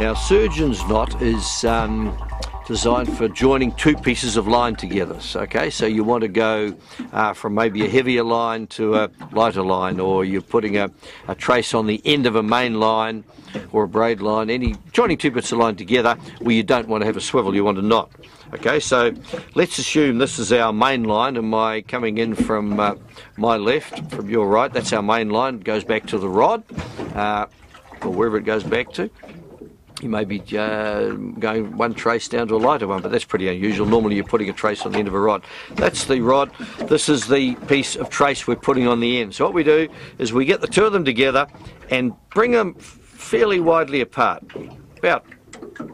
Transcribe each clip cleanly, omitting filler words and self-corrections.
Now, surgeon's knot is designed for joining two pieces of line together. Okay, so you want to go from maybe a heavier line to a lighter line, or you're putting a trace on the end of a main line or a braid line, joining two bits of line together where you don't want to have a swivel, you want a knot. Okay, so let's assume this is our main line, and coming in from my left, from your right, that's our main line. It goes back to the rod, or wherever it goes back to. You may be going one trace down to a lighter one, but that's pretty unusual. Normally you're putting a trace on the end of a rod. That's the rod. This is the piece of trace we're putting on the end. So what we do is we get the two of them together and bring them fairly widely apart, about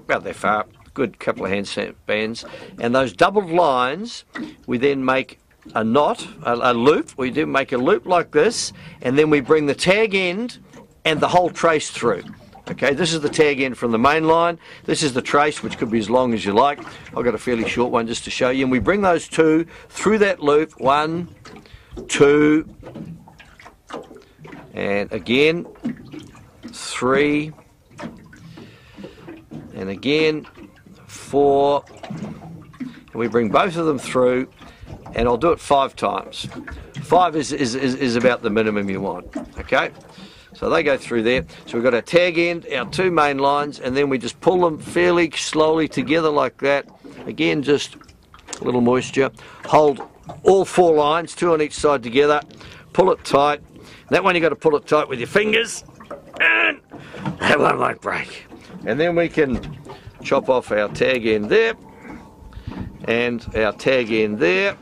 that far, good couple of hand bands. And those doubled lines, we then make a knot, a loop. We do make a loop like this, and then we bring the tag end and the whole trace through. Okay, this is the tag end from the main line. This is the trace, which could be as long as you like. I've got a fairly short one just to show you. And we bring those two through that loop. 1, 2, and again, 3, and again, 4. And we bring both of them through, and I'll do it 5 times. 5 is about the minimum you want. Okay. So they go through there. So we've got our tag end, our two main lines, and then we just pull them fairly slowly together like that. Again, just a little moisture. Hold all 4 lines, 2 on each side together. Pull it tight. That one you've got to pull it tight with your fingers, and that one won't break. And then we can chop off our tag end there, and our tag end there,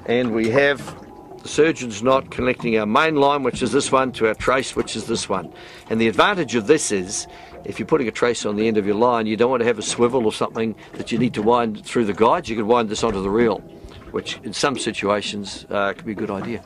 and we have surgeon's knot connecting our main line, which is this one, to our trace, which is this one. And the advantage of this is, if you're putting a trace on the end of your line, you don't want to have a swivel or something that you need to wind through the guides. You could wind this onto the reel, which in some situations can be a good idea.